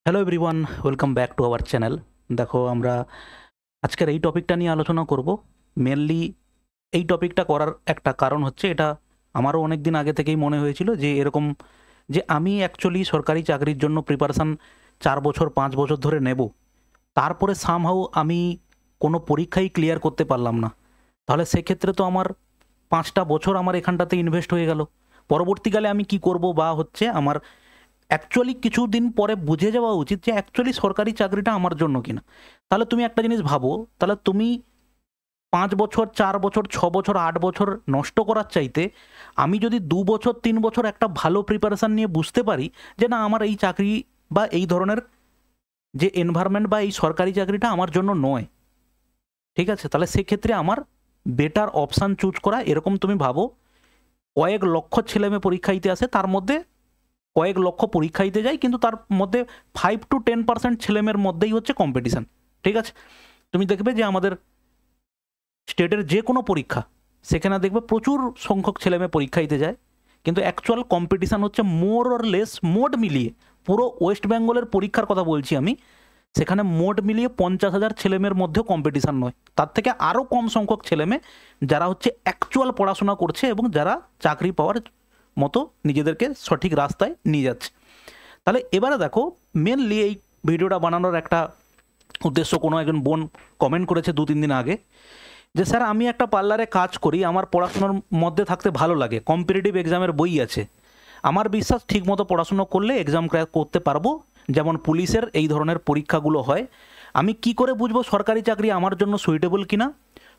Hello everyone, welcome back to our channel. দেখো, আমরা আজকের এই টপিকটা নিয়ে আলোচনা করব। মেনলি এই টপিকটা করার একটা কারণ হচ্ছে, এটা আমারও অনেক দিন আগে থেকেই মনে হয়েছিল যে এরকম, যে আমি অ্যাকচুয়ালি সরকারি চাকরির জন্য প্রিপারেশান 4 বছর 5 বছর ধরে নেব, তারপরে সামহাউ আমি কোনো পরীক্ষাই ক্লিয়ার করতে পারলাম না। তাহলে সেক্ষেত্রে তো আমার 5টা বছর আমার এখানটাতে ইনভেস্ট হয়ে গেল। পরবর্তীকালে আমি কি করব, বা হচ্ছে আমার অ্যাকচুয়ালি কিছুদিন পরে বুঝে যাওয়া উচিত যে অ্যাকচুয়ালি সরকারি চাকরিটা আমার জন্য কিনা। তাহলে তুমি একটা জিনিস ভাবো, তাহলে তুমি 5 বছর 4 বছর 6 বছর 8 বছর নষ্ট করার চাইতে আমি যদি 2 বছর 3 বছর একটা ভালো প্রিপারেশান নিয়ে বুঝতে পারি যে না, আমার এই চাকরি বা এই ধরনের যে এনভায়রনমেন্ট বা এই সরকারি চাকরিটা আমার জন্য নয়, ঠিক আছে, তাহলে সেক্ষেত্রে আমার বেটার অপশান চুজ করা। এরকম তুমি ভাবো, কয়েক লক্ষ ছেলেমেয়ে পরীক্ষা দিতে আসে, তার মধ্যে কয়েক লক্ষ পরীক্ষা দিতে যায়, কিন্তু তার মধ্যে 5 to 10% ছেলেমেয়ের মধ্যেই হচ্ছে কম্পিটিশান। ঠিক আছে, তুমি দেখবে যে আমাদের স্টেটের যে কোনো পরীক্ষা, সেখানে দেখবে প্রচুর সংখ্যক ছেলেমেয়ে পরীক্ষা দিতে যায়, কিন্তু অ্যাকচুয়াল কম্পিটিশান হচ্ছে মোর অর লেস, মোট মিলিয়ে পুরো ওয়েস্ট বেঙ্গলের পরীক্ষার কথা বলছি আমি, সেখানে মোট মিলিয়ে 50,000 ছেলেমেয়ের মধ্যেও কম্পিটিশান নয়, তার থেকে আরও কম সংখ্যক ছেলেমেয়ে যারা হচ্ছে অ্যাকচুয়াল পড়াশোনা করছে এবং যারা চাকরি পাওয়ার মতো নিজেদেরকে সঠিক রাস্তায় নিয়ে যাচ্ছে। তাহলে এবারে দেখো, মেনলি এই ভিডিওটা বানানোর একটা উদ্দেশ্য, কোনো একজন বোন কমেন্ট করেছে 2-3 দিন আগে যে স্যার, আমি একটা পার্লারে কাজ করি, আমার পড়াশোনার মধ্যে থাকতে ভালো লাগে, কম্পিটিটিভ এক্সামের বই আছে, আমার বিশ্বাস ঠিকমতো পড়াশুনো করলে এক্সাম ক্র্যাক করতে পারবো, যেমন পুলিশের এই ধরনের পরীক্ষাগুলো হয়। আমি কি করে বুঝবো সরকারি চাকরি আমার জন্য সুইটেবল কিনা?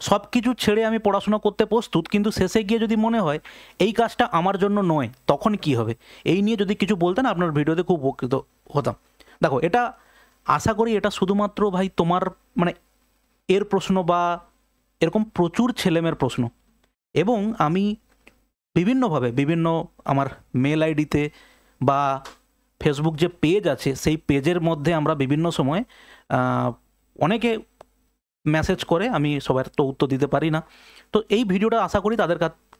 সব কিছু ছেড়ে আমি পড়াশোনা করতে প্রস্তুত, কিন্তু শেষে গিয়ে যদি মনে হয় এই কাজটা আমার জন্য নয়, তখন কি হবে? এই নিয়ে যদি কিছু বলতেন আপনার ভিডিওতে খুব উপকৃত হতাম। দেখো, এটা আশা করি এটা শুধুমাত্র ভাই তোমার মানে এর প্রশ্ন, বা এরকম প্রচুর ছেলেমেয়ের প্রশ্ন। এবং আমি বিভিন্নভাবে বিভিন্ন আমার মেল আইডিতে বা ফেসবুক যে পেজ আছে, সেই পেজের মধ্যে আমরা বিভিন্ন সময় অনেকে মেসেজ করে, আমি সবার তো উত্তর দিতে পারি না। তো এই ভিডিওটা আশা করি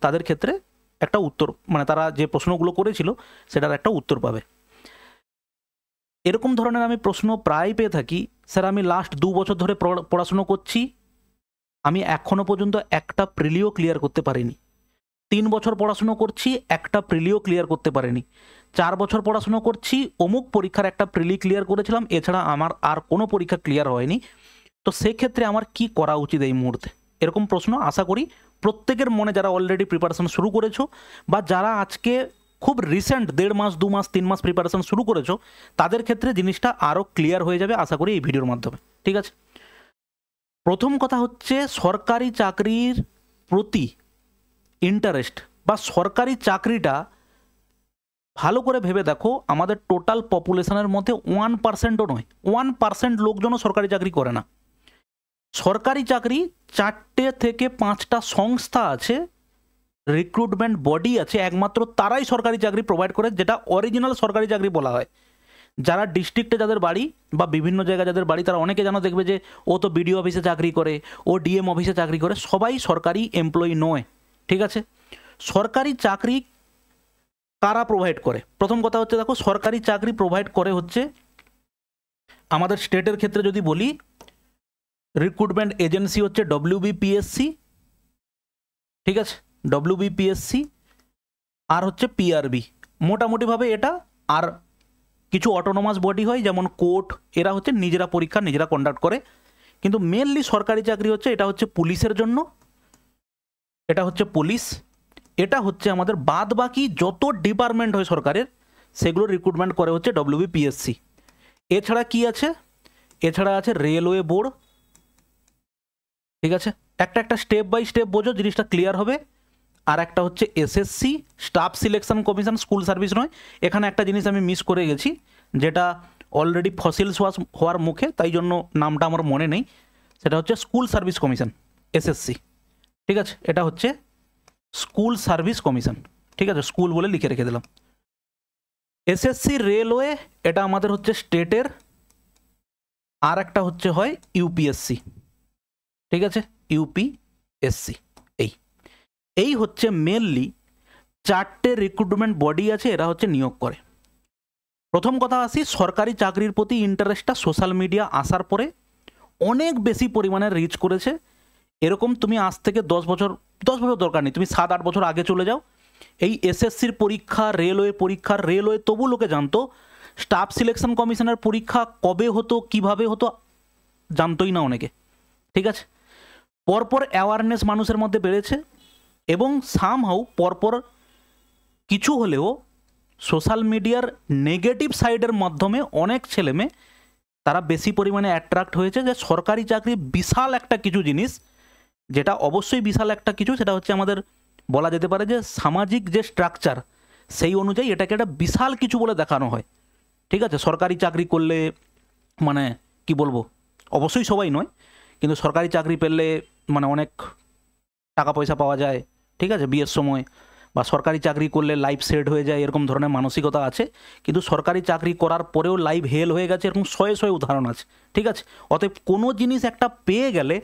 তাদের ক্ষেত্রে একটা উত্তর, মানে তারা যে প্রশ্নগুলো করেছিল সেটার একটা উত্তর পাবে। এরকম ধরনের আমি প্রশ্ন প্রায় পেয়ে থাকি, স্যার আমি লাস্ট 2 বছর ধরে পড়াশুনো করছি, আমি এখনও পর্যন্ত একটা প্রিলিও ক্লিয়ার করতে পারিনি। 3 বছর পড়াশুনো করছি, একটা প্রিলিও ক্লিয়ার করতে পারিনি। 4 বছর পড়াশুনো করছি, অমুক পরীক্ষার একটা প্রিলি ক্লিয়ার করেছিলাম, এছাড়া আমার আর কোনো পরীক্ষা ক্লিয়ার হয়নি। তো সেক্ষেত্রে আমার কি করা উচিত এই মুহূর্তে? এরকম প্রশ্ন আশা করি প্রত্যেকের মনে, যারা অলরেডি প্রিপারেশন শুরু করেছো বা যারা আজকে খুব রিসেন্ট 1.5 মাস 2 মাস 3 মাস প্রিপারেশন শুরু করেছো, তাদের ক্ষেত্রে জিনিসটা আরও ক্লিয়ার হয়ে যাবে আশা করি এই ভিডিওর মাধ্যমে। ঠিক আছে, প্রথম কথা হচ্ছে সরকারি চাকরির প্রতি ইন্টারেস্ট, বা সরকারি চাকরিটা ভালো করে ভেবে দেখো, আমাদের টোটাল পপুলেশনের মধ্যে 1%ও নয়, 1% লোকজনও সরকারি চাকরি করে না। সরকারি চাকরি 4টে থেকে 5টা সংস্থা আছে, রিক্রুটমেন্ট বডি আছে, একমাত্র তারাই সরকারি চাকরি প্রোভাইড করে, যেটা অরিজিনাল সরকারি চাকরি বলা হয়। যারা ডিস্ট্রিক্টে যাদের বাড়ি বা বিভিন্ন জায়গায় যাদের বাড়ি, তারা অনেকে জানো দেখবে যে ও তো বিডিও অফিসে চাকরি করে, ও ডিএম অফিসে চাকরি করে, সবাই সরকারি এমপ্লয়ি নয়। ঠিক আছে, সরকারি চাকরি কারা প্রোভাইড করে? প্রথম কথা হচ্ছে, দেখো, সরকারি চাকরি প্রোভাইড করে হচ্ছে আমাদের স্টেটের ক্ষেত্রে যদি বলি, রিক্রুটমেন্ট এজেন্সি হচ্ছে ডব্লিউবিপিএসসি। ঠিক আছে, ডব্লিউবিপিএসসি আর হচ্ছে পিআরবি, মোটামুটিভাবে এটা। আর কিছু অটোনোমাস বডি হয় যেমন কোর্ট, এরা হচ্ছে নিজেরা পরীক্ষা নিজেরা কন্ডাক্ট করে। কিন্তু মেনলি সরকারি চাকরি হচ্ছে, এটা হচ্ছে পুলিশের জন্য, এটা হচ্ছে পুলিশ, এটা হচ্ছে আমাদের বাদ বাকি যত ডিপার্টমেন্ট হয় সরকারের, সেগুলো রিক্রুটমেন্ট করে হচ্ছে ডব্লিউবিপিএসসি। এছাড়া কি আছে? এছাড়া আছে রেলওয়ে বোর্ড। ঠিক আছে, একটা একটা স্টেপ বাই স্টেপ বোঝো, জিনিসটা ক্লিয়ার হবে। আর একটা হচ্ছে SSC, staff selection commission, school service নয়। এখানে একটা জিনিস আমি মিস করে গেছি, যেটা অলরেডি ফসিলস হওয়ার মুখে, তাই জন্য নামটা আমার মনে নেই। সেটা হচ্ছে স্কুল সার্ভিস কমিশন, এসএসসি। ঠিক আছে, এটা হচ্ছে স্কুল সার্ভিস কমিশন। ঠিক আছে, স্কুল বলে লিখে রেখে দিলাম। এসএসসি রেলওয়ে, এটা আমাদের হচ্ছে স্টেটের। আর একটা হচ্ছে হয় ইউপিএসসি। ঠিক আছে, ইউপিএসসি। এই এই হচ্ছে মেনলি 4টে রিক্রুটমেন্ট বডি আছে, এরা হচ্ছে নিয়োগ করে। প্রথম কথা আসি, সরকারি চাকরির প্রতি ইন্টারেস্টটা সোশ্যাল মিডিয়া আসার পরে অনেক বেশি পরিমাণে রিচ করেছে। এরকম তুমি আজ থেকে 10 বছর দরকার নেই, তুমি 7-8 বছর আগে চলে যাও, এই এসএসসির পরীক্ষা, রেলওয়ে তবু লোকে জানতো। স্টাফ সিলেকশন কমিশনের পরীক্ষা কবে হতো, কিভাবে হতো জানতোই না অনেকে। ঠিক আছে, পরপর অ্যাওয়ারনেস মানুষের মধ্যে বেড়েছে এবং সামহাউ পরপর কিছু হলেও সোশ্যাল মিডিয়ার নেগেটিভ সাইডের মাধ্যমে অনেক ছেলেমেয়ে তারা বেশি পরিমাণে অ্যাট্রাক্ট হয়েছে যে সরকারি চাকরি বিশাল একটা কিছু জিনিস, যেটা অবশ্যই বিশাল একটা কিছু, সেটা হচ্ছে আমাদের বলা যেতে পারে যে সামাজিক যে স্ট্রাকচার সেই অনুযায়ী এটাকে একটা বিশাল কিছু বলে দেখানো হয়। ঠিক আছে, সরকারি চাকরি করলে মানে কি বলবো, অবশ্যই সবাই নয়, কিন্তু সরকারি চাকরি পেলে মানে অনেক টাকা পয়সা পাওয়া যায়, ঠিক আছে, বিয়ের সময়, বা সরকারি চাকরি করলে লাইফ সেট হয়ে যায়, এরকম ধরনের মানসিকতা আছে। কিন্তু সরকারি চাকরি করার পরেও লাইফ হেল হয়ে গেছে, এরকম শয়ে উদাহরণ আছে। ঠিক আছে, অতএব কোনো জিনিস একটা পেয়ে গেলে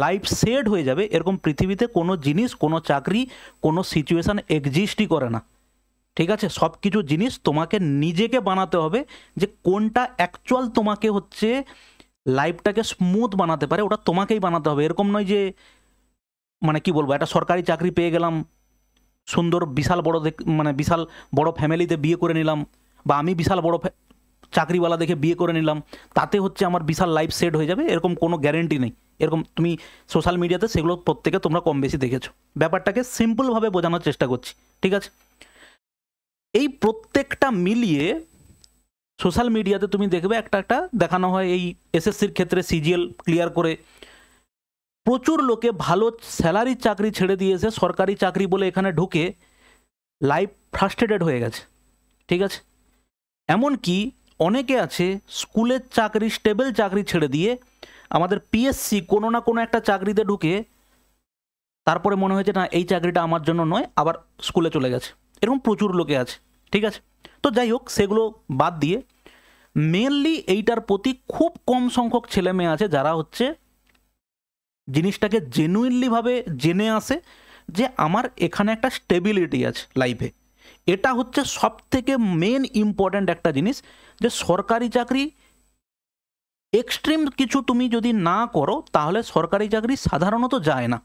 লাইফ সেট হয়ে যাবে এরকম পৃথিবীতে কোনো জিনিস, কোনো চাকরি, কোনো সিচুয়েশান এক্সিস্টই করে না। ঠিক আছে, সব কিছু জিনিস তোমাকে নিজেকে বানাতে হবে যে কোনটা অ্যাকচুয়াল তোমাকে হচ্ছে লাইফটাকে স্মুথ বানাতে পারে, ওটা তোমাকেই বানাতে হবে। এরকম নয় যে মানে কি বলবো, একটা সরকারি চাকরি পেয়ে গেলাম, সুন্দর বিশাল বড় মানে বিশাল বড় ফ্যামিলিতে বিয়ে করে নিলাম, বা আমি বিশাল বড় চাকরিওয়ালা দেখে বিয়ে করে নিলাম, তাতে হচ্ছে আমার বিশাল লাইফ সেট হয়ে যাবে, এরকম কোনো গ্যারেন্টি নেই। এরকম তুমি সোশ্যাল মিডিয়াতে সেগুলো প্রত্যেকে তোমরা কম বেশি দেখেছো। ব্যাপারটাকে সিম্পলভাবে বোঝানোর চেষ্টা করছি। ঠিক আছে, এই প্রত্যেকটা মিলিয়ে সোশ্যাল মিডিয়াতে তুমি দেখবে একটা একটা দেখানো হয়। এই এসএসসির ক্ষেত্রে সিজিএল ক্লিয়ার করে প্রচুর লোকে ভালো স্যালারির চাকরি ছেড়ে দিয়েছে, সরকারি চাকরি বলে এখানে ঢুকে লাইফ ফ্রাস্ট্রেটেড হয়ে গেছে। ঠিক আছে, এমনকি অনেকে আছে স্কুলের চাকরি, স্টেবল চাকরি ছেড়ে দিয়ে আমাদের পিএসসি কোনো না কোনো একটা চাকরিতে ঢুকে তারপরে মনে হয়েছে না এই চাকরিটা আমার জন্য নয়, আবার স্কুলে চলে গেছে। এরকম প্রচুর লোকে আছে। ঠিক আছে, তো যাই হোক, সেগুলো বাদ দিয়ে মেনলি এইটার প্রতি খুব কম সংখ্যক ছেলে মেয়ে আছে যারা হচ্ছে জিনিসটাকে জেনুইনলিভাবে জেনে আসে যে আমার এখানে একটা স্টেবিলিটি আছে লাইফে। এটা হচ্ছে সব থেকে মেন ইম্পর্ট্যান্ট একটা জিনিস, যে সরকারি চাকরি এক্সট্রিম কিছু তুমি যদি না করো তাহলে সরকারি চাকরি সাধারণত যায় না।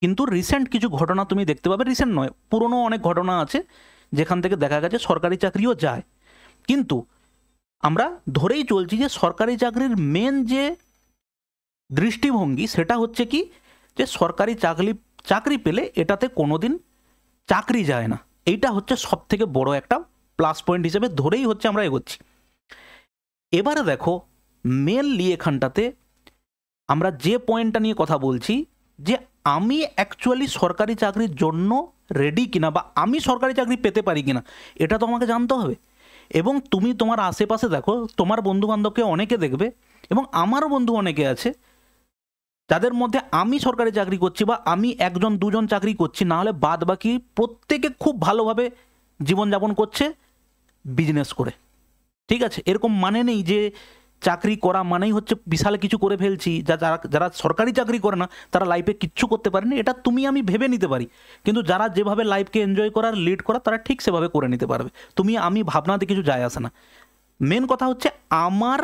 কিন্তু রিসেন্ট কিছু ঘটনা তুমি দেখতে পাবে, রিসেন্ট নয়, পুরনো অনেক ঘটনা আছে যেখান থেকে দেখা গেছে সরকারি চাকরিও যায়। কিন্তু আমরা ধরেই চলছি যে সরকারি চাকরির মেন যে দৃষ্টিভঙ্গি সেটা হচ্ছে কি, যে সরকারি চাকরি পেলে এটাতে কোনোদিন চাকরি যায় না। এইটা হচ্ছে সব থেকে বড় একটা প্লাস পয়েন্ট হিসেবে ধরেই হচ্ছে আমরা এগোচ্ছি। এবারে দেখো মেনলি এখানটাতে আমরা যে পয়েন্টটা নিয়ে কথা বলছি, যে আমি অ্যাকচুয়ালি সরকারি চাকরির জন্য রেডি কিনা, বা আমি সরকারি চাকরি পেতে পারি কিনা, এটা তো আমাকে জানতে হবে। এবং তুমি তোমার আশেপাশে দেখো, তোমার বন্ধুবান্ধবকে অনেকে দেখবে, এবং আমারও বন্ধু অনেকে আছে যাদের মধ্যে আমি সরকারি চাকরি করছি, বা আমি 1-2জন চাকরি করছি, না হলে বাদ বাকি প্রত্যেকে খুব ভালোভাবে জীবনযাপন করছে বিজনেস করে। ঠিক আছে, এরকম মানে নেই যে চাকরি করা মানেই হচ্ছে বিশাল কিছু করে ফেলছি। যারা সরকারি চাকরি করে না তারা লাইফে কিচ্ছু করতে পারেনি, এটা তুমি আমি ভেবে নিতে পারি। কিন্তু যারা যেভাবে লাইফকে এনজয় করার, লিড করার, তারা ঠিক সেভাবে করে নিতে পারবে। তুমি আমি ভাবনাতে কিছু যায় আসে না। মেন কথা হচ্ছে আমার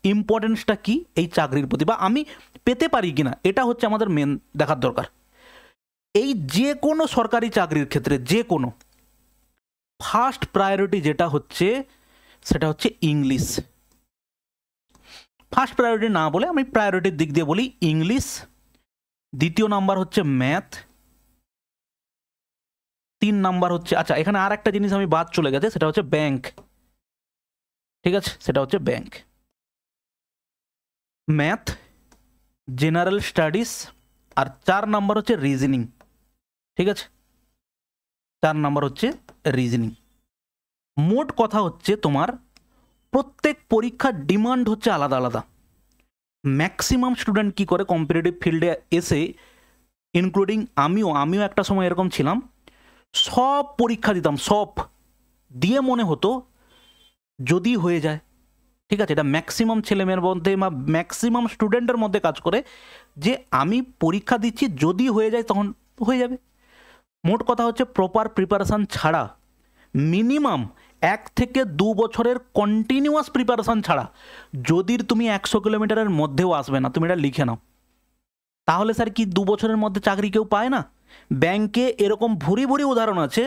ইম্পর্টেন্সটা কি এই চাকরির প্রতি, বা আমি পেতে পারি কিনা, এটা হচ্ছে আমাদের মেন দেখার দরকার। এই যে কোনো সরকারি চাকরির ক্ষেত্রে যে কোনো ফার্স্ট প্রায়োরিটি যেটা হচ্ছে সেটা হচ্ছে ইংলিশ। ফার্স্ট প্রায়োরিটি না বলে আমি প্রায়োরিটির দিক দিয়ে বলি ইংলিশ, দ্বিতীয় নাম্বার হচ্ছে ম্যাথ, 3 নাম্বার হচ্ছে, আচ্ছা এখানে আর একটা জিনিস আমি বাদ চলে গেছে, সেটা হচ্ছে ব্যাংক। ঠিক আছে, সেটা হচ্ছে ব্যাংক, ম্যাথ, জেনারেল স্টাডিজ, আর 4 নাম্বার হচ্ছে রিজনিং। ঠিক আছে, 4 নাম্বার হচ্ছে রিজনিং। মোট কথা হচ্ছে তোমার প্রত্যেক পরীক্ষার ডিমান্ড হচ্ছে আলাদা আলাদা। ম্যাক্সিমাম স্টুডেন্ট কি করে কম্পিটিটিভ ফিল্ডে এসে, ইনক্লুডিং আমিও একটা সময় এরকম ছিলাম, সব পরীক্ষা দিতাম, সব দিয়ে মনে হতো যদি হয়ে যায়। ঠিক আছে, এটা ম্যাক্সিমাম ছেলেমেয়ের মধ্যে বা ম্যাক্সিমাম স্টুডেন্টের মধ্যে কাজ করে, যে আমি পরীক্ষা দিচ্ছি, যদি হয়ে যায় তখন হয়ে যাবে। মোট কথা হচ্ছে প্রপার প্রিপারেশান ছাড়া মিনিমাম 1 থেকে 2 বছরের কন্টিনিউয়াস প্রিপারেশন ছাড়া যদি তুমি 100 কিলোমিটারের মধ্যেও আসবে না, তুমি এটা লিখে নাও। তাহলে স্যার কি 2 বছরের মধ্যে চাকরি কেউ পায় না? ব্যাংকে এরকম ভুরি ভুরি উদাহরণ আছে,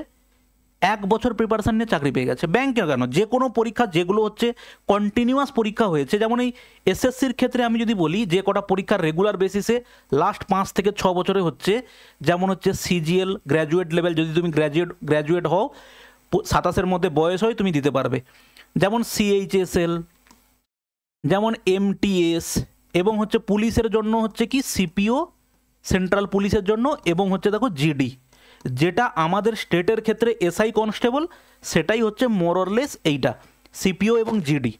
1 বছর প্রিপারেশন নিয়ে চাকরি পেয়ে গেছে। ব্যাংকে কেন, যে কোনো পরীক্ষা যেগুলো হচ্ছে কন্টিনিউয়াস পরীক্ষা হয়েছে, যেমন এই এসএসসির ক্ষেত্রে আমি যদি বলি যে কটা পরীক্ষা রেগুলার বেসিসে লাস্ট 5 থেকে 6 বছরে হচ্ছে, যেমন হচ্ছে সিজিএল গ্র্যাজুয়েট লেভেল, যদি তুমি গ্র্যাজুয়েট হও 27-এর মধ্যে বয়স হয় তুমি দিতে পারবে, যেমন সিএইচএসএল, যেমন এমটিএস, এবং হচ্ছে পুলিশের জন্য হচ্ছে কি সিপিও সেন্ট্রাল পুলিশের জন্য, এবং হচ্ছে দেখো জিডি, যেটা আমাদের স্টেটের ক্ষেত্রে এসআই কনস্টেবল, সেটাই হচ্ছে মোরলেস এইটা সিপিও এবং জিডি।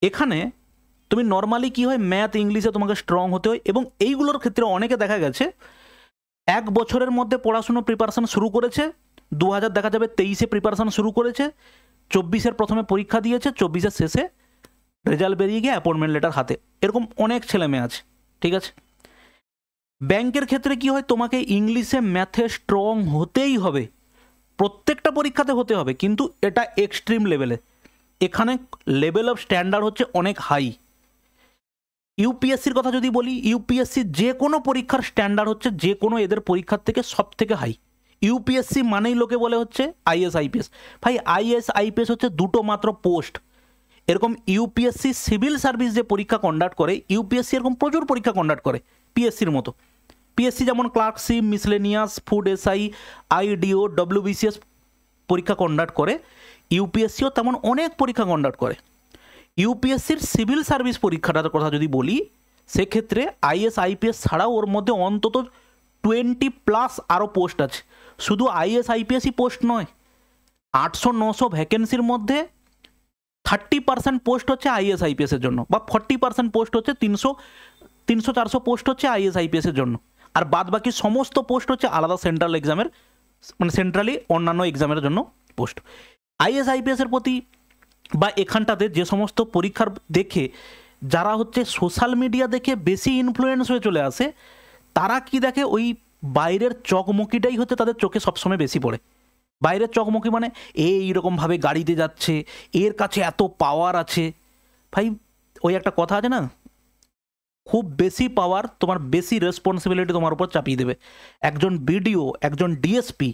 এখানে তুমি নর্মালি কি হয়, ম্যাথ ইংলিশে তোমাকে স্ট্রং হতে হয়, এবং এইগুলোর ক্ষেত্রে অনেকে দেখা গেছে 1 বছরের মধ্যে পড়াশুনো প্রিপারেশন শুরু করেছে, 2000 দেখা যাবে 23-এ প্রিপারেশন শুরু করেছে, 24-এর প্রথমে পরীক্ষা দিয়েছে, 24-এর শেষে রেজাল্ট বেরিয়ে গিয়ে অ্যাপয়েন্টমেন্ট লেটার হাতে, এরকম অনেক ছেলে মেয়ে আছে। ঠিক আছে, ব্যাংকের ক্ষেত্রে কি হয়, তোমাকে ইংলিশে ম্যাথে স্ট্রং হতেই হবে, প্রত্যেকটা পরীক্ষাতে হতে হবে, কিন্তু এটা এক্সট্রিম লেভেলে, এখানে লেভেল অফ স্ট্যান্ডার্ড হচ্ছে অনেক হাই। ইউপিএসসির কথা যদি বলি, ইউপিএসসি যে কোনো পরীক্ষার স্ট্যান্ডার্ড হচ্ছে যে কোনো এদের পরীক্ষার থেকে সব থেকে হাই। ইউপিএসসি মানেই লোকে বলে হচ্ছে আইএস আইপিএস, ভাই আইএস আইপিএস হচ্ছে দুটো মাত্র পোস্ট। এরকম ইউপিএসসি সিভিল সার্ভিস যে পরীক্ষা কন্ডাক্ট করে, ইউপিএসসি এরকম প্রচুর পরীক্ষা কন্ডাক্ট করে পিএসসির মতো। পিএসসি যেমন ক্লার্কশিপ, মিসলেনিয়াস, ফুড এসআই, আইডিও, ডব্লিউবিসিএস পরীক্ষা কন্ডাক্ট করে, ইউপিএসসিও তেমন অনেক পরীক্ষা কন্ডাক্ট করে। ইউপিএসসির সিভিল সার্ভিস পরীক্ষাটার কথা যদি বলি, সেক্ষেত্রে আইএস আইপিএস ছাড়াও ওর মধ্যে অন্তত 20+ আরও পোস্ট আছে। শুধু আইএস আইপিএসই পোস্ট নয়, 800-900 ভ্যাকেন্সির মধ্যে 30% পোস্ট হচ্ছে আইএস আইপিএসের জন্য, বা 40% পোস্ট হচ্ছে 300-400 পোস্ট হচ্ছে আইএস আইপিএসের জন্য, আর বাদ বাকি সমস্ত পোস্ট হচ্ছে আলাদা সেন্ট্রাল এক্সামের, মানে সেন্ট্রালি অন্যান্য এক্সামের জন্য পোস্ট। আইএস আইপিএসের প্রতি বা এখানটাতে যে সমস্ত পরীক্ষার দেখে যারা হচ্ছে সোশ্যাল মিডিয়া দেখে বেশি ইনফ্লুয়েন্স হয়ে চলে আসে, তারা কি দেখে, ওই বাইরের চকমকিটাই হচ্ছে তাদের চোখে সবসময় বেশি পড়ে। বাইরের চকমকি মানে এইরকমভাবে গাড়িতে যাচ্ছে, এর কাছে এত পাওয়ার আছে। ভাই ওই একটা কথা আছে না, খুব বেশি পাওয়ার তোমার বেশি রেসপন্সিবিলিটি তোমার উপর চাপিয়ে দেবে। একজন বিডিও, একজন ডিএসপি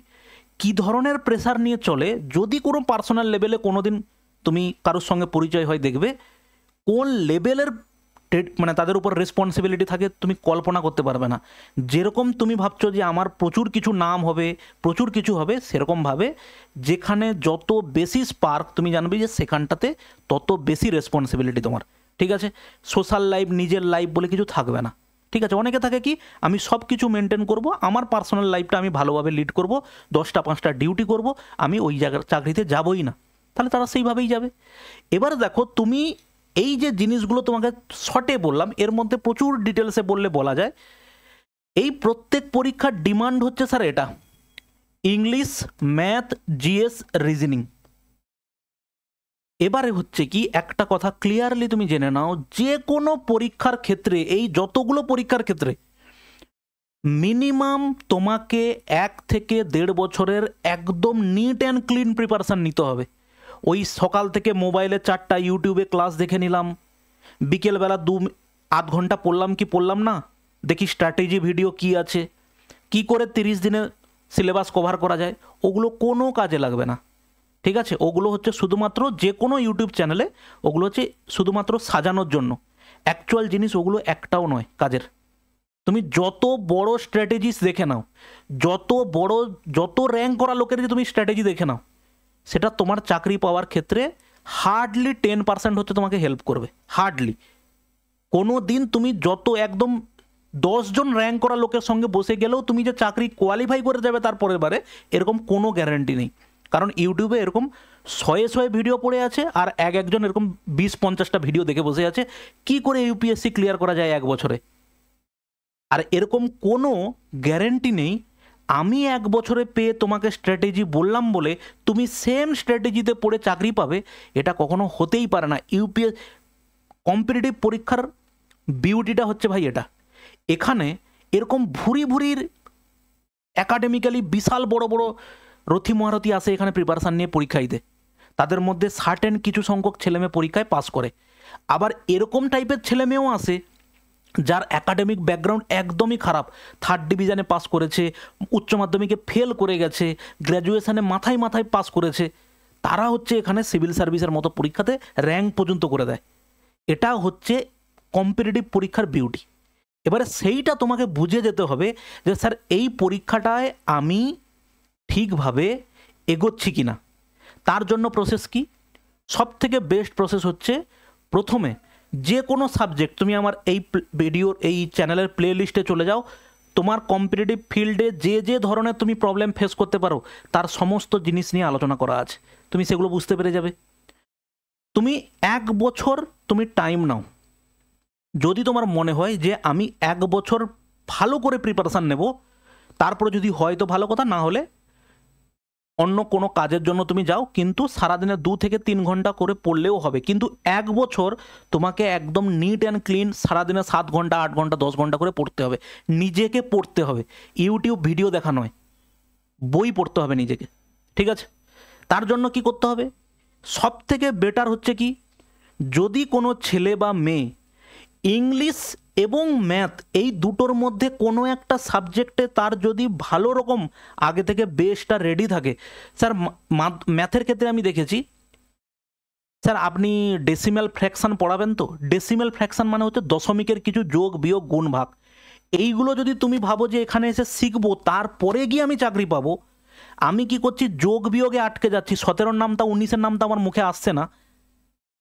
কী ধরনের প্রেসার নিয়ে চলে, যদি কোনো পার্সোনাল লেভেলে কোনো দিন তুমি কারোর সঙ্গে পরিচয় হয়, দেখবে কোন লেভেলের মানে তাদের উপর রেসপন্সিবিলিটি থাকে তুমি কল্পনা করতে পারবে না। যেরকম তুমি ভাবছো যে আমার প্রচুর কিছু নাম হবে, প্রচুর কিছু হবে, সেরকমভাবে যেখানে যত বেশি স্পার্ক তুমি জানবে যে সেখানটাতে তত বেশি রেসপন্সিবিলিটি তোমার। ঠিক আছে, সোশ্যাল লাইফ, নিজের লাইফ বলে কিছু থাকবে না। ঠিক আছে, অনেকে থাকে কি, আমি সব কিছু মেনটেন করব, আমার পার্সোনাল লাইফটা আমি ভালোভাবে লিড করব, 10টা-5টা ডিউটি করব, আমি ওই জায়গার চাকরিতে যাবই না, তাহলে তারা সেইভাবেই যাবে। এবার দেখো, তুমি এই যে জিনিসগুলো তোমাকে শর্টে বললাম, এর মধ্যে প্রচুর ডিটেলসে বললে বলা যায়। এই প্রত্যেক পরীক্ষার ডিমান্ড হচ্ছে স্যার এটা, ইংলিশ, ম্যাথ, জিএস, রিজনিং। এবারে হচ্ছে কি, একটা কথা ক্লিয়ারলি তুমি জেনে নাও, যে কোনো পরীক্ষার ক্ষেত্রে, এই যতগুলো পরীক্ষার ক্ষেত্রে মিনিমাম তোমাকে 1 থেকে 1.5 বছরের একদম নিট অ্যান্ড ক্লিন প্রিপারেশান নিতে হবে। ওই সকাল থেকে মোবাইলে 4টা ইউটিউবে ক্লাস দেখে নিলাম, বিকেলবেলা 2-8 ঘন্টা পড়লাম কি পড়লাম না, দেখি স্ট্র্যাটেজি ভিডিও কি আছে, কি করে 30 দিনে সিলেবাস কভার করা যায়, ওগুলো কোনো কাজে লাগবে না। ঠিক আছে, ওগুলো হচ্ছে শুধুমাত্র যে কোনো ইউটিউব চ্যানেলে ওগুলো হচ্ছে শুধুমাত্র সাজানোর জন্য, অ্যাকচুয়াল জিনিস ওগুলো একটাও নয় কাজের। তুমি যত বড় স্ট্র্যাটেজিস দেখে নাও, যত র্যাঙ্ক করা লোকের যে তুমি স্ট্র্যাটেজি দেখে নাও, সেটা তোমার চাকরি পাওয়ার ক্ষেত্রে হার্ডলি 10% হচ্ছে তোমাকে হেল্প করবে, হার্ডলি। কোনো দিন তুমি যত একদম 10 জন র্যাঙ্ক করা লোকের সঙ্গে বসে গেলেও তুমি যে চাকরি কোয়ালিফাই করে যাবে তার পরের বারে, এরকম কোনো গ্যারান্টি নেই। কারণ ইউটিউবে এরকম 100 ভিডিও পড়ে আছে, আর একজন এরকম 20-50টা ভিডিও দেখে বসে আছে কি করে ইউপিএসসি ক্লিয়ার করা যায় 1 বছরে। আর এরকম কোনো গ্যারান্টি নেই আমি 1 বছরে পেয়ে তোমাকে স্ট্র্যাটেজি বললাম বলে তুমি সেম স্ট্র্যাটেজিতে পড়ে চাকরি পাবে, এটা কখনো হতেই পারে না। ইউপিএস কম্পিটিটিভ পরীক্ষার বিউটিটা হচ্ছে ভাই এটা, এখানে এরকম ভুরি ভুরির একাডেমিক্যালি বিশাল বড় বড় রথি মহারথী আসে এখানে প্রিপারেশান নিয়ে পরীক্ষা দিতে, তাদের মধ্যে সার্টেন কিছু সংখ্যক ছেলেমেয়ে পরীক্ষায় পাস করে। আবার এরকম টাইপের ছেলেমেয়েও আসে যার একাডেমিক ব্যাকগ্রাউন্ড একদমই খারাপ, 3rd ডিভিশনে পাস করেছে, উচ্চ মাধ্যমিকে ফেল করে গেছে, গ্র্যাজুয়েশনে মাথায় মাথায় পাস করেছে, তারা হচ্ছে এখানে সিভিল সার্ভিসের মতো পরীক্ষাতে র্যাঙ্ক পর্যন্ত করে দেয়। এটা হচ্ছে কম্পিটিটিভ পরীক্ষার বিউটি। এবারে সেইটা তোমাকে বুঝে যেতে হবে যে স্যার এই পরীক্ষাটায় আমি ঠিকভাবে এগোচ্ছি কি না। তার জন্য প্রসেস কি? সব থেকে বেস্ট প্রসেস হচ্ছে প্রথমে যে কোনো সাবজেক্ট তুমি আমার এই ভিডিওর এই চ্যানেলের প্লে লিস্টে চলে যাও, তোমার কম্পিটিটিভ ফিল্ডে যে যে ধরনের তুমি প্রবলেম ফেস করতে পারো তার সমস্ত জিনিস নিয়ে আলোচনা করা আছে, তুমি সেগুলো বুঝতে পেরে যাবে। তুমি 1 বছর তুমি টাইম নাও, যদি তোমার মনে হয় যে আমি 1 বছর ভালো করে প্রিপারেশান নেব, তারপরে যদি হয় তো ভালো কথা, না হলে অন্য কোনো কাজের জন্য তুমি যাও, কিন্তু সারাদিনে 2 থেকে 3 ঘন্টা করে পড়লেও হবে। কিন্তু 1 বছর তোমাকে একদম নিট অ্যান্ড ক্লিন সারাদিনে 7 ঘন্টা 8 ঘন্টা 10 ঘন্টা করে পড়তে হবে, নিজেকে পড়তে হবে, ইউটিউব ভিডিও দেখা নয়, বই পড়তে হবে নিজেকে, ঠিক আছে? তার জন্য কি করতে হবে? সব থেকে বেটার হচ্ছে কি, যদি কোনো ছেলে বা মেয়ে ইংলিশ এবং ম্যাথ এই দুটোর মধ্যে কোনো একটা সাবজেক্টে তার যদি ভালো রকম আগে থেকে বেসটা রেডি থাকে, স্যার ম্যাথের ক্ষেত্রে আমি দেখেছি, স্যার আপনি ডেসিমেল ফ্র্যাকশান পড়াবেন তো? ডেসিমেল ফ্র্যাকশান মানে হচ্ছে দশমিকের কিছু যোগ বিয়োগ গুণ ভাগ, এইগুলো যদি তুমি ভাবো যে এখানে এসে শিখবো তারপরে গিয়ে আমি চাকরি পাবো, আমি কি করছি যোগ বিয়োগে আটকে যাচ্ছি, 17-র নামটা 19-এর নামটা আমার মুখে আসছে না,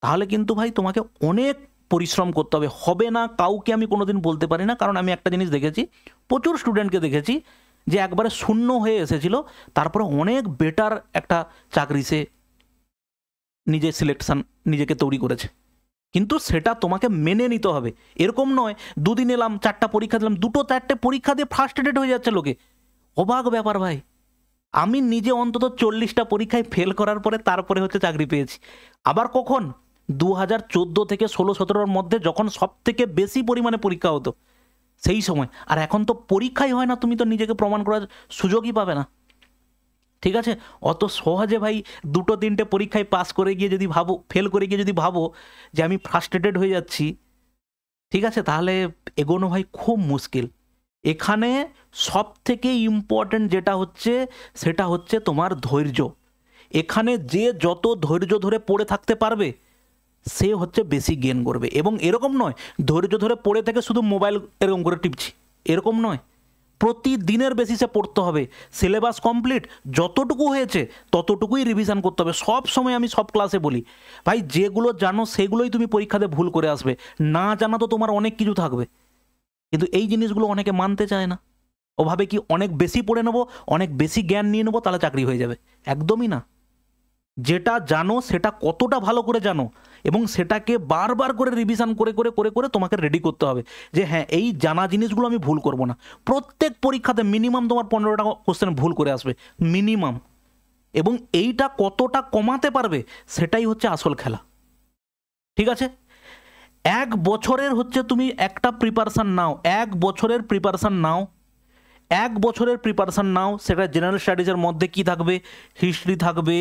তাহলে কিন্তু ভাই তোমাকে অনেক পরিশ্রম করতে হবে। হবে না কাউকে আমি কোনোদিন বলতে পারি না, কারণ আমি একটা জিনিস দেখেছি, প্রচুর স্টুডেন্টকে দেখেছি যে একবারে শূন্য হয়ে এসেছিল, তারপরে অনেক বেটার একটা চাকরি সে নিজে সিলেকশন নিজেকে তৈরি করেছে। কিন্তু সেটা তোমাকে মেনে নিতে হবে, এরকম নয় 2 দিন এলাম 4টা পরীক্ষা দিলাম, 2-4টে পরীক্ষা দিয়ে ফ্রাস্ট্রেটেড হয়ে যাচ্ছে লোকে, অবাক ব্যাপার ভাই। আমি নিজে অন্তত 40টা পরীক্ষায় ফেল করার পরে তারপরে হচ্ছে চাকরি পেয়েছি। আবার কখন? 2014 থেকে 16-17-র মধ্যে যখন সব থেকে বেশি পরিমাণে পরীক্ষা হতো সেই সময়। আর এখন তো পরীক্ষাই হয় না, তুমি তো নিজেকে প্রমাণ করার সুযোগই পাবে না, ঠিক আছে? অত সহজে ভাই 2-3টে পরীক্ষায় পাস করে গিয়ে যদি ভাবো, ফেল করে গিয়ে যদি ভাবো যে আমি ফ্রাস্ট্রেটেড হয়ে যাচ্ছি, ঠিক আছে, তাহলে এগোনো ভাই খুব মুশকিল। এখানে সব থেকে ইম্পর্ট্যান্ট যেটা হচ্ছে সেটা হচ্ছে তোমার ধৈর্য। এখানে যে যত ধৈর্য ধরে পড়ে থাকতে পারবে সে হচ্ছে বেশি গেন করবে। এবং এরকম নয় ধৈর্য ধরে পড়ে থেকে শুধু মোবাইল এরকম করে টিপছি, এরকম নয়, প্রতিদিনের বেসিসে পড়তে হবে। সিলেবাস কমপ্লিট, যতটুকু হয়েছে ততটুকুই রিভিশন করতে হবে। সব সময় আমি সব ক্লাসে বলি ভাই, যেগুলো জানো সেগুলোই তুমি পরীক্ষাতে ভুল করে আসবে, না জানা তো তোমার অনেক কিছু থাকবে। কিন্তু এই জিনিসগুলো অনেকে মানতে চায় না, ওভাবে কি অনেক বেশি পড়ে নেবো, অনেক বেশি জ্ঞান নিয়ে নেবো, তাহলে চাকরি হয়ে যাবে। একদমই না। যেটা জানো সেটা কতটা ভালো করে জানো এবং সেটাকে বারবার করে রিভিশন করে করে করে করে তোমাকে রেডি করতে হবে যে হ্যাঁ এই জানা জিনিসগুলো আমি ভুল করব না। প্রত্যেক পরীক্ষাতে মিনিমাম তোমার 15টা কোশ্চেন ভুল করে আসবে মিনিমাম, এবং এইটা কতটা কমাতে পারবে সেটাই হচ্ছে আসল খেলা, ঠিক আছে? 1 বছরের হচ্ছে তুমি একটা প্রিপারেশান নাও, 1 বছরের প্রিপারেশান নাও, 1 বছরের প্রিপারেশান নাও। সেটা জেনারেল স্টাডিজের মধ্যে কি থাকবে? হিস্ট্রি থাকবে,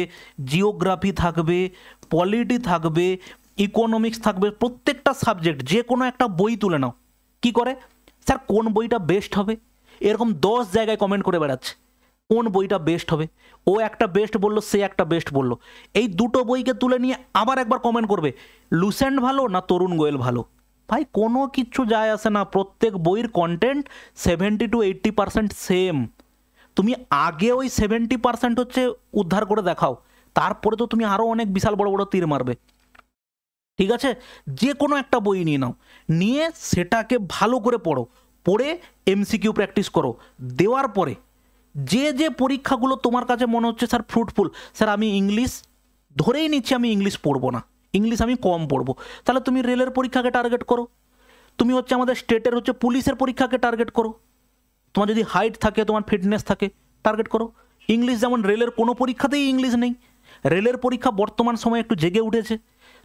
জিওগ্রাফি থাকবে, পলিটি থাকবে, ইকোনমিক্স থাকবে, প্রত্যেকটা সাবজেক্ট যে কোনো একটা বই তুলে নাও। কি করে স্যার কোন বইটা বেস্ট হবে, এরকম 10 জায়গায় কমেন্ট করে বেড়াচ্ছে কোন বইটা বেস্ট হবে। ও একটা বেস্ট বললো, সে একটা বেস্ট বললো, এই দুটো বইকে তুলে নিয়ে আবার একবার কমেন্ট করবে লুসেন্ট ভালো না তরুণ গোয়েল ভালো। ভাই কোনো কিচ্ছু যায় আসে না, প্রত্যেক বইয়ের কন্টেন্ট 70-80% সেম। তুমি আগে ওই 70% হচ্ছে উদ্ধার করে দেখাও, তারপরে তো তুমি আরও অনেক বিশাল বড় বড় তীর মারবে, ঠিক আছে? যে কোনো একটা বই নিয়ে নাও, নিয়ে সেটাকে ভালো করে পড়ো, পড়ে এমসিকিউ প্র্যাকটিস করো, দেওয়ার পরে যে যে পরীক্ষাগুলো তোমার কাছে মনে হচ্ছে স্যার ফ্রুটফুল, স্যার আমি ইংলিশ ধরেই নিচ্ছি আমি ইংলিশ পড়বো না, ইংলিশ আমি কম পড়বো, তাহলে তুমি রেলের পরীক্ষাকে টার্গেট করো, তুমি হচ্ছে আমাদের স্টেটের হচ্ছে পুলিশের পরীক্ষাকে টার্গেট করো, তোমার যদি হাইট থাকে তোমার ফিটনেস থাকে টার্গেট করো। ইংলিশ যেমন রেলের কোনো পরীক্ষাতেই ইংলিশ নেই, রেলের পরীক্ষা বর্তমান সময়ে একটু জেগে উঠেছে,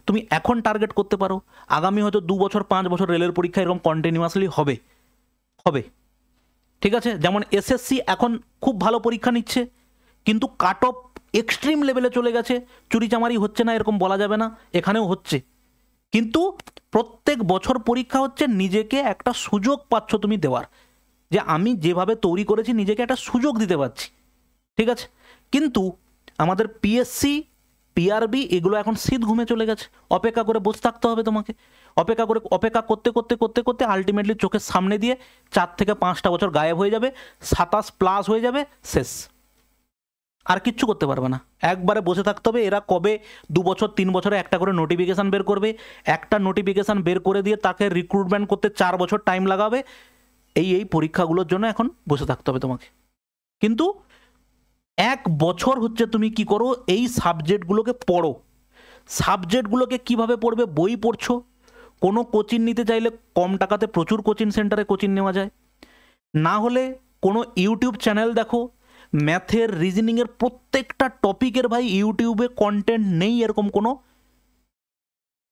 তুমি এখন টার্গেট করতে পারো। আগামী হয়তো 2 বছর 5 বছর রেলের পরীক্ষা এরকম কন্টিনিউয়াসলি হবে হবে, ঠিক আছে? যেমন এসএসসি এখন খুব ভালো পরীক্ষা নিচ্ছে, কিন্তু কাট অফ এক্সট্রিম লেভেলে চলে গেছে, চুরিচামারি হচ্ছে না এরকম বলা যাবে না, এখানেও হচ্ছে। কিন্তু প্রত্যেক বছর পরীক্ষা হচ্ছে, নিজেকে একটা সুযোগ পাচ্ছ তুমি দেওয়ার, যে আমি যেভাবে তৈরি করেছি নিজেকে একটা সুযোগ দিতে পারছি, ঠিক আছে। কিন্তু আমাদের পিএসসি, পিআরবি এগুলো এখন শীত ঘুমে চলে গেছে, অপেক্ষা করে বসে থাকতে হবে তোমাকে। অপেক্ষা করতে করতে করতে করতে আলটিমেটলি চোখের সামনে দিয়ে 4 থেকে 5টা বছর গায়েব হয়ে যাবে, 27+ হয়ে যাবে, শেষ। আর কিচ্ছু করতে পারবে না, একবারে বসে থাকতে হবে। এরা কবে 2 বছর 3 বছরে একটা করে নোটিফিকেশান বের করবে, একটা নোটিফিকেশান বের করে দিয়ে তাকে রিক্রুটমেন্ট করতে 4 বছর টাইম লাগাবে। এই পরীক্ষাগুলোর জন্য এখন বসে থাকতে হবে তোমাকে। কিন্তু 1 বছর হচ্ছে তুমি কি করো, এই সাবজেক্টগুলোকে পড়ো। সাবজেক্টগুলোকে কিভাবে পড়বে, বই পড়ছো। কোনো কোচিং নিতে চাইলে কম টাকাতে প্রচুর কোচিং সেন্টারে কোচিং নেওয়া যায়, না হলে কোনো ইউটিউব চ্যানেল দেখো। ম্যাথের, রিজনিংয়ের প্রত্যেকটা টপিকের ভাই ইউটিউবে কন্টেন্ট নেই এরকম কোনো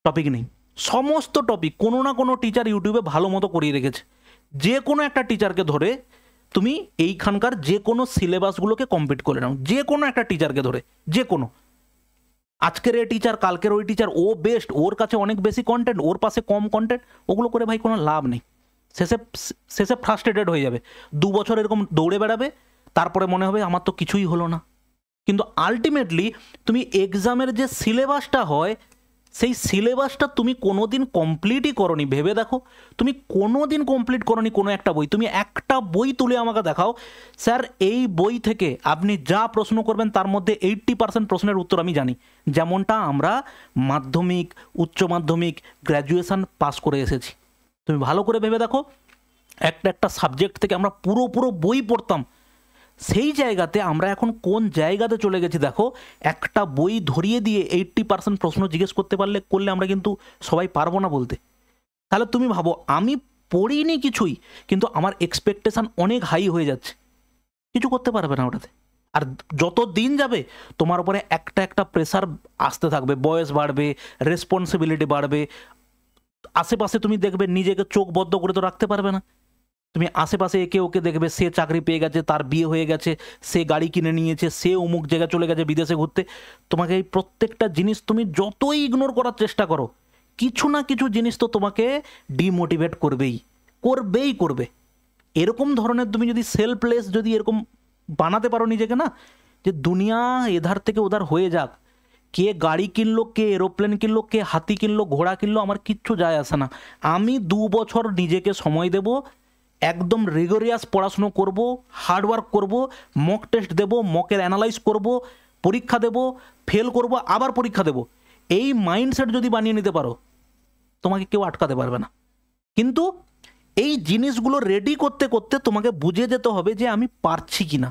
টপিক নেই। সমস্ত টপিক কোনো না কোনো টিচার ইউটিউবে ভালো মতো করিয়ে রেখেছে। যে কোনো একটা টিচারকে ধরে তুমি এইখানকার যে কোনো সিলেবাসগুলোকে কমপ্লিট করে নাও, যে কোনো একটা টিচারকে ধরে, যে কোনো, আজকের এই টিচার কালকের ওই টিচার, ও বেস্ট, ওর কাছে অনেক বেশি কন্টেন্ট, ওর পাশে কম কন্টেন্ট, ওগুলো করে ভাই কোনো লাভ নেই। শেষে ফ্রাস্ট্রেটেড হয়ে যাবে, 2 বছর এরকম দৌড়ে বেড়াবে, তারপরে মনে হবে আমার তো কিছুই হলো না। কিন্তু আলটিমেটলি তুমি এক্সামের যে সিলেবাসটা হয়, সেই সিলেবাসটা তুমি কোনো দিন কমপ্লিটই করনি। ভেবে দেখো, তুমি কোনো দিন কমপ্লিট করনি কোনো একটা বই। তুমি একটা বই তুলে আমাকে দেখাও, স্যার এই বই থেকে আপনি যা প্রশ্ন করবেন তার মধ্যে 80% প্রশ্নের উত্তর আমি জানি, যেমনটা আমরা মাধ্যমিক, উচ্চ মাধ্যমিক, গ্র্যাজুয়েশন পাস করে এসেছি। তুমি ভালো করে ভেবে দেখো, একটা সাবজেক্ট থেকে আমরা পুরো বই পড়তাম, সেই জায়গাতে আমরা এখন কোন জায়গাতে চলে গেছি দেখো। একটা বই ধরিয়ে দিয়ে 80% প্রশ্ন জিজ্ঞেস করলে আমরা কিন্তু সবাই পারবো না বলতে। তাহলে তুমি ভাবো, আমি পড়িনি কিছুই, কিন্তু আমার এক্সপেকটেশান অনেক হাই হয়ে যাচ্ছে, কিছু করতে পারবে না ওটাতে। আর যত দিন যাবে তোমার উপরে একটা প্রেশার আসতে থাকবে, বয়স বাড়বে, রেসপন্সিবিলিটি বাড়বে, আশেপাশে তুমি দেখবে নিজেকে চোখ বদ্ধ করে তো রাখতে পারবে না। তুমি আশেপাশে একে ওকে দেখবে, সে চাকরি পেয়ে গেছে, তার বিয়ে হয়ে গেছে, সে গাড়ি কিনে নিয়েছে, সে অমুক জায়গায় চলে গেছে বিদেশে ঘুরতে। তোমাকে এই প্রত্যেকটা জিনিস তুমি যতই ইগনোর করার চেষ্টা করো, কিছু না কিছু জিনিস তো তোমাকে ডিমোটিভেট করবে। এরকম ধরনের তুমি যদি সেলফলেস যদি এরকম বানাতে পারো নিজেকে না, যে দুনিয়া এধার থেকে ওধার হয়ে যাক, কে গাড়ি কিনলো, কে এরোপ্লেন কিনলো, কে হাতি কিনলো, ঘোড়া কিনলো, আমার কিচ্ছু যায় আসে না। আমি 2 বছর নিজেকে সময় দেব, একদম রিগোরিয়াস পড়াশুনো করব, হার্ডওয়ার্ক করব, মক টেস্ট দেব, মকের অ্যানালাইজ করব, পরীক্ষা দেব, ফেল করব, আবার পরীক্ষা দেব। এই মাইন্ডসেট যদি বানিয়ে নিতে পারো, তোমাকে কেউ আটকাতে পারবে না। কিন্তু এই জিনিসগুলো রেডি করতে করতে তোমাকে বুঝে যেতে হবে যে আমি পারছি কি না।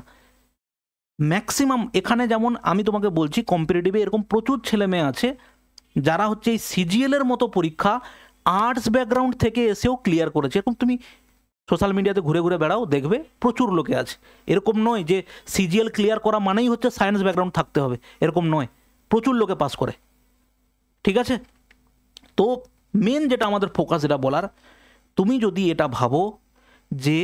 ম্যাক্সিমাম এখানে যেমন আমি তোমাকে বলছি, কম্পিটিটিভে এরকম প্রচুর ছেলে মেয়ে আছে যারা হচ্ছে এই সিজিএলের মতো পরীক্ষা আর্টস ব্যাকগ্রাউন্ড থেকে এসেও ক্লিয়ার করেছে। এরকম তুমি সোশ্যাল মিডিয়াতে ঘুরে ঘুরে বেড়াও, দেখবে প্রচুর লোকে আছে। এরকম নয় যে সিজিএল ক্লিয়ার করা মানেই হচ্ছে সায়েন্স ব্যাকগ্রাউন্ড থাকতে হবে, এরকম নয়, প্রচুর লোকে পাস করে, ঠিক আছে। তো মেন যেটা আমাদের ফোকাস, এটা বলার, তুমি যদি এটা ভাবো যে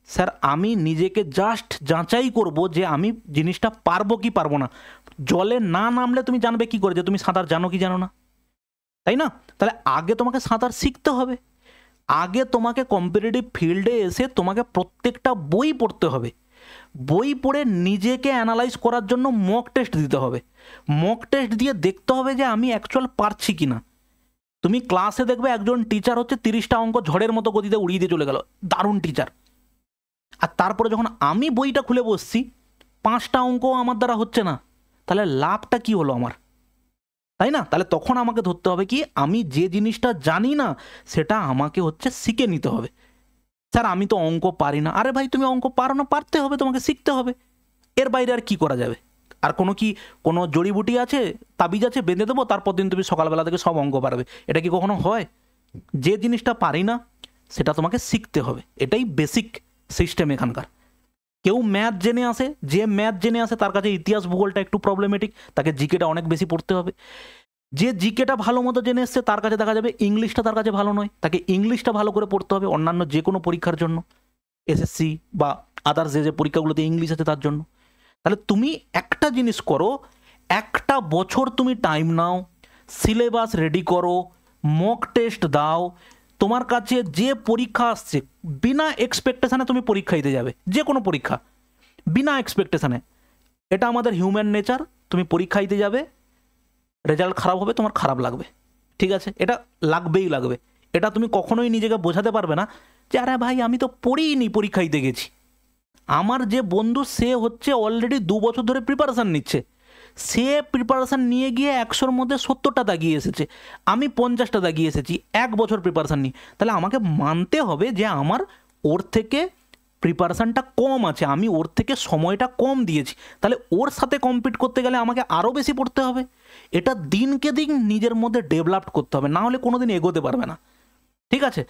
স্যার আমি নিজেকে জাস্ট যাচাই করব যে আমি জিনিসটা পারবো কি পারবো না, জলে না নামলে তুমি জানবে কি করে যে তুমি সাঁতার জানো কি জানো না, তাই না? তাহলে আগে তোমাকে সাঁতার শিখতে হবে, আগে তোমাকে কম্পিটিটিভ ফিল্ডে এসে তোমাকে প্রত্যেকটা বই পড়তে হবে, বই পড়ে নিজেকে অ্যানালাইজ করার জন্য মক টেস্ট দিতে হবে, মক টেস্ট দিয়ে দেখতে হবে যে আমি অ্যাকচুয়াল পারছি কি না। তুমি ক্লাসে দেখবে একজন টিচার হচ্ছে 30টা অঙ্ক ঝড়ের মতো গতিতে উড়িয়ে দিয়ে চলে গেল, দারুণ টিচার। আর তারপরে যখন আমি বইটা খুলে বসছি, 5টা অঙ্ক আমার দ্বারা হচ্ছে না, তাহলে লাভটা কি হলো আমার, তাই না? তাহলে তখন আমাকে ধরতে হবে কি, আমি যে জিনিসটা জানি না সেটা আমাকে হচ্ছে শিখে নিতে হবে। স্যার আমি তো অঙ্ক পারি না, আরে ভাই তুমি অঙ্ক পারো না, পারতে হবে, তোমাকে শিখতে হবে, এর বাইরে আর কি করা যাবে? আর কোনো জড়িবুটি আছে, তাবিজ আছে, বেঁধে দেবো, তারপর দিন তুমি সকালবেলা থেকে সব অঙ্ক পারবে? এটা কি কখনো হয়? যে জিনিসটা পারি না সেটা তোমাকে শিখতে হবে, এটাই বেসিক সিস্টেম এখানকার। কেউ ম্যাথ জেনে আসে, যে ম্যাথ জেনে আসে তার কাছে ইতিহাস ভূগোলটা একটু প্রবলেমেটিক, তাকে জিকেটা অনেক বেশি পড়তে হবে। যে জিকেটা ভালো মতো জেনে এসছে তার কাছে দেখা যাবে ইংলিশটা তার কাছে ভালো নয়, তাকে ইংলিশটা ভালো করে পড়তে হবে অন্যান্য যে কোনো পরীক্ষার জন্য, এসএসসি বা আদার্স যে পরীক্ষাগুলোতে ইংলিশ আছে তার জন্য। তাহলে তুমি একটা জিনিস করো, একটা বছর তুমি টাইম নাও, সিলেবাস রেডি করো, মক টেস্ট দাও, তোমার কাছে যে পরীক্ষা আসছে বিনা এক্সপেকটেশানে তুমি পরীক্ষা দিতে যাবে, যে কোনো পরীক্ষা বিনা এক্সপেকটেশানে। এটা আমাদের হিউম্যান নেচার। তুমি পরীক্ষা দিতে যাবে, রেজাল্ট খারাপ হবে, তোমার খারাপ লাগবে, ঠিক আছে, এটা লাগবেই লাগবে। এটা তুমি কখনোই নিজেকে বোঝাতে পারবে না যে আরে ভাই আমি তো পড়িনি, পরীক্ষা দিতে গেছি। আমার যে বন্ধু সে হচ্ছে অলরেডি 2 বছর ধরে প্রিপারেশান নিচ্ছে, সে প্রিপারেশান নিয়ে গিয়ে 100-র মধ্যে 70টা দাগিয়ে এসেছে, আমি 50টা দাগিয়ে এসেছি 1 বছর প্রিপারেশান নিই। তাহলে আমাকে মানতে হবে যে আমার ওর থেকে প্রিপারেশানটা কম আছে, আমি ওর থেকে সময়টা কম দিয়েছি, তাহলে ওর সাথে কম্পিট করতে গেলে আমাকে আরও বেশি পড়তে হবে। এটা দিনকে দিন নিজের মধ্যে ডেভেলপ করতে হবে, না হলে কোনো দিন এগোতে পারবে না, ঠিক আছে।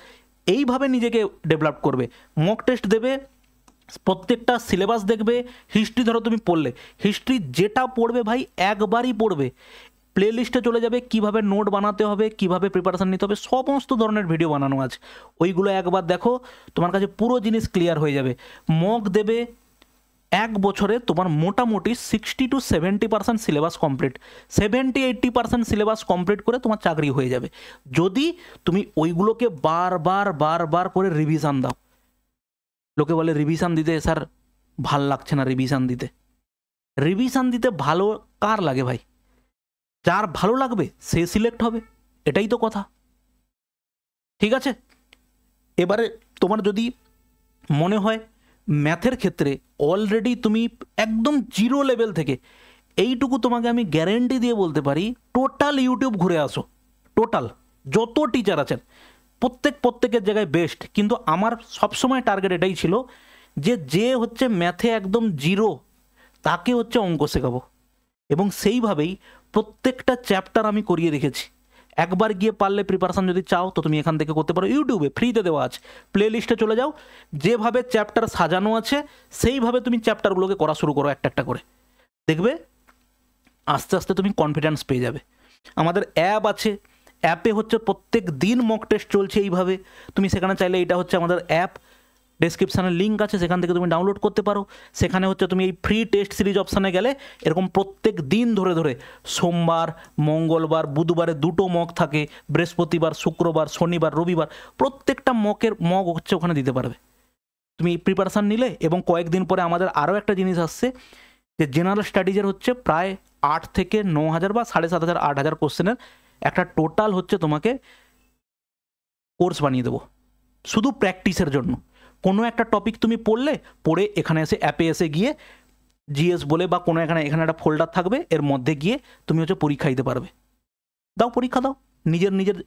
এইভাবে নিজেকে ডেভেলপ করবে। মক টেস্ট দেবে, প্রত্যেকটা সিলেবাস দেখবে। হিস্ট্রি ধরো তুমি পড়লে, হিস্ট্রি যেটা পড়বে ভাই একবারই পড়বে, প্লে লিস্টে চলে যাবে, কিভাবে নোট বানাতে হবে, কিভাবে প্রিপারেশান নিতে হবে, সমস্ত ধরনের ভিডিও বানানো আছে, ওইগুলো একবার দেখো, তোমার কাছে পুরো জিনিস ক্লিয়ার হয়ে যাবে। মক দেবে, 1 বছরে তোমার মোটামুটি 60 to 70% syllabus complete, 70-80% syllabus complete করে তোমার চাকরি হয়ে যাবে, যদি তুমি ওইগুলোকে বারবার করে রিভিশন দাও। লোকে বলে রিভিশন দিতে স্যার ভাল লাগছে না, রিভিশন দিতে ভালো কার লাগে ভাই? যার ভালো লাগবে সে সিলেক্ট হবে, এটাই তো কথা, ঠিক আছে। এবারে তোমার যদি মনে হয় ম্যাথের ক্ষেত্রে অলরেডি তুমি একদম জিরো লেভেল থেকে, এইটুকু তোমাকে আমি গ্যারেন্টি দিয়ে বলতে পারি, টোটাল ইউটিউব ঘুরে আসো, টোটাল যত টিচার আছেন প্রত্যেকের জায়গায় বেস্ট। কিন্তু আমার সবসময় টার্গেট এটাই ছিল যে হচ্ছে ম্যাথে একদম জিরো তাকে হচ্ছে অঙ্ক শেখাবো, এবং সেইভাবেই প্রত্যেকটা চ্যাপ্টার আমি করিয়ে রেখেছি। একবার গিয়ে পারলে প্রিপারেশান যদি চাও তো তুমি এখান থেকে করতে পারো, ইউটিউবে ফ্রিতে দেওয়া আছে, প্লে লিস্টে চলে যাও, যেভাবে চ্যাপ্টার সাজানো আছে সেইভাবে তুমি চ্যাপ্টারগুলোকে করা শুরু করো একটা একটা করে, দেখবে আস্তে আস্তে তুমি কনফিডেন্স পেয়ে যাবে। আমাদের অ্যাপ আছে, অ্যাপে হচ্ছে প্রত্যেক দিন মক টেস্ট চলছে এইভাবে, তুমি সেখানে চাইলে, এটা হচ্ছে আমাদের অ্যাপ, ডেসক্রিপশানে লিঙ্ক আছে, সেখান থেকে তুমি ডাউনলোড করতে পারো। সেখানে হচ্ছে তুমি এই ফ্রি টেস্ট সিরিজ অপশানে গেলে এরকম প্রত্যেক দিন ধরে সোমবার, মঙ্গলবার, বুধবারে 2টো মক থাকে, বৃহস্পতিবার, শুক্রবার, শনিবার, রবিবার, প্রত্যেকটা মক হচ্ছে ওখানে দিতে পারবে। তুমি প্রিপারেশান নিলে, এবং কয়েকদিন পরে আমাদের আরও একটা জিনিস আসছে যে জেনারেল স্টাডিজের হচ্ছে প্রায় 8 থেকে 9,000 বা 7,500 8,000 কোশ্চেনের একটা টোটাল হচ্ছে তোমাকে কোর্স বানিয়ে দেবো, শুধু প্র্যাকটিসের জন্য। কোনো একটা টপিক তুমি পড়ে এখানে এসে অ্যাপে এসে গিয়ে জিএস বলে বা কোনো এখানে একটা ফোল্ডার থাকবে, এর মধ্যে গিয়ে তুমি হচ্ছে পরীক্ষা দিতে পারবে। দাও, পরীক্ষা দাও, নিজের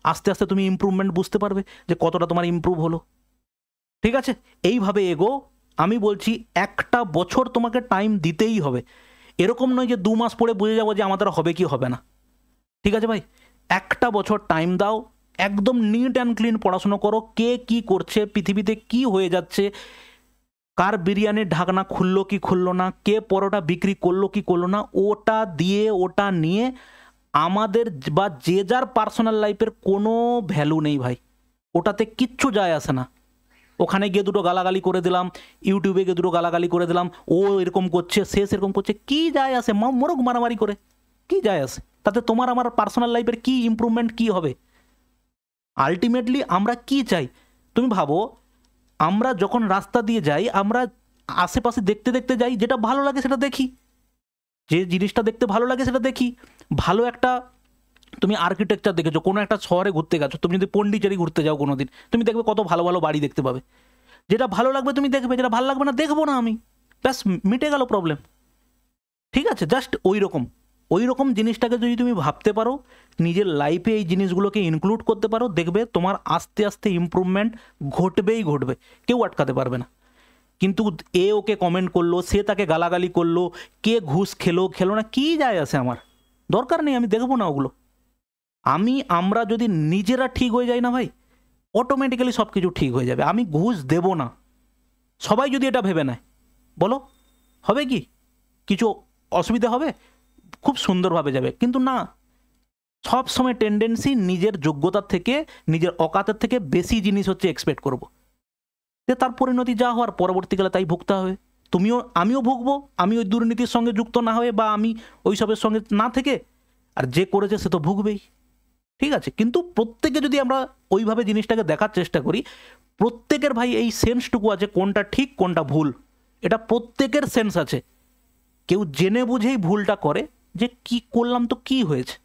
আস্তে আস্তে তুমি ইমপ্রুভমেন্ট বুঝতে পারবে যে কতটা তোমার ইমপ্রুভ হলো, ঠিক আছে। এইভাবে এগো। আমি বলছি একটা বছর তোমাকে টাইম দিতেই হবে, এরকম নয় যে 2 মাস পরে বুঝে যাবো যে আমাদের হবে কি হবে না, ঠিক আছে ভাই। একটা বছর টাইম দাও, একদম নিট অ্যান্ড ক্লিন পড়াশুনো করো, কে কি করছে, পৃথিবীতে কি হয়ে যাচ্ছে, কার বিরিয়ানির ঢাকনা খুললো কি খুললো না, কে পরোটা বিক্রি করলো কি করলো না, ওটা নিয়ে আমাদের বা যে যার পার্সোনাল লাইফের কোনো ভ্যালু নেই ভাই, ওটাতে কিচ্ছু যায় আসে না। ওখানে গিয়ে 2টো গালাগালি করে দিলাম, ইউটিউবে গিয়ে 2টো গালাগালি করে দিলাম, ও এরকম করছে, সে সেরকম করছে, কি যায় আসে? মোরগ মারামারি করে কি যায় আসে? তাতে তোমার আমার পার্সোনাল লাইফের কি ইমপ্রুভমেন্ট কি হবে? আলটিমেটলি আমরা কি চাই? তুমি ভাবো, আমরা যখন রাস্তা দিয়ে যাই, আমরা আশেপাশে দেখতে যাই, যেটা ভালো লাগে সেটা দেখি, যে জিনিসটা দেখতে ভালো লাগে সেটা দেখি। ভালো একটা, তুমি আর্কিটেকচার দেখেছো, কোনো একটা শহরে ঘুরতে গেছো, তুমি যদি পন্ডিচেরি ঘুরতে যাও কোনো দিন, তুমি দেখবে কত ভালো ভালো বাড়ি দেখতে পাবে, যেটা ভালো লাগবে তুমি দেখবে, যেটা ভালো লাগবে না দেখবো না আমি, ব্যাস মিটে গেল প্রবলেম, ঠিক আছে। জাস্ট ওই রকম জিনিসটাকে যদি তুমি ভাবতে পারো, নিজের লাইফে এই জিনিসগুলোকে ইনক্লুড করতে পারো, দেখবে তোমার আস্তে আস্তে ইমপ্রুভমেন্ট ঘটবেই ঘটবে, কেউ আটকাতে পারবে না। কিন্তু এ ওকে কমেন্ট করলো, সে তাকে গালাগালি করলো, কে ঘুষ খেলো না, কি যায় আসে আমার? দরকার নেই, আমি দেখবো না ওগুলো। আমরা যদি নিজেরা ঠিক হয়ে যাই না ভাই, অটোমেটিক্যালি সব কিছু ঠিক হয়ে যাবে। আমি ঘুষ দেব না, সবাই যদি এটা ভেবে নেয়, বলো হবে কি? কিছু অসুবিধা হবে? খুব সুন্দরভাবে যাবে। কিন্তু না, সব সময় টেন্ডেন্সি নিজের যোগ্যতার থেকে, নিজের অকাতের থেকে বেশি জিনিস হচ্ছে এক্সপেক্ট করব, যে তার পরিণতি যা হওয়ার পরবর্তীকালে তাই ভুগতে হবে। আমিও ভুগবো, আমি ওই দুর্নীতির সঙ্গে যুক্ত না হয়ে বা আমি ওইসবের সঙ্গে না থেকে, আর যে করেছে সে তো ভুগবেই। ঠিক আছে, কিন্তু প্রত্যেকে যদি আমরা ওইভাবে জিনিসটাকে দেখার চেষ্টা করি, প্রত্যেকের ভাই এই সেন্সটুকু আছে কোনটা ঠিক কোনটা ভুল, এটা প্রত্যেকের সেন্স আছে। কেউ জেনে বুঝেই ভুলটা করে যে কি করলাম তো কি হয়েছে।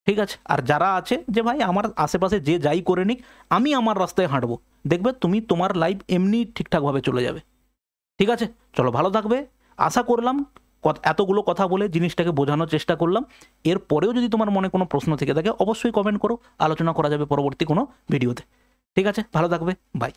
ঠিক আছে, আর যারা আছে যে ভাই আমার আশেপাশে যে যাই করে নিক, আমি আমার রাস্তায় হাঁটবো, দেখবে তুমি তোমার লাইফ এমনি ঠিকঠাকভাবে চলে যাবে। ঠিক আছে, চলো ভালো থাকবে। আশা করলাম এতগুলো কথা বলে জিনিসটাকে বোঝানোর চেষ্টা করলাম। এরপরেও যদি তোমার মনে কোনো প্রশ্ন থেকে থাকে অবশ্যই কমেন্ট করো, আলোচনা করা যাবে পরবর্তী কোনো ভিডিওতে। ঠিক আছে, ভালো থাকবে, বাই।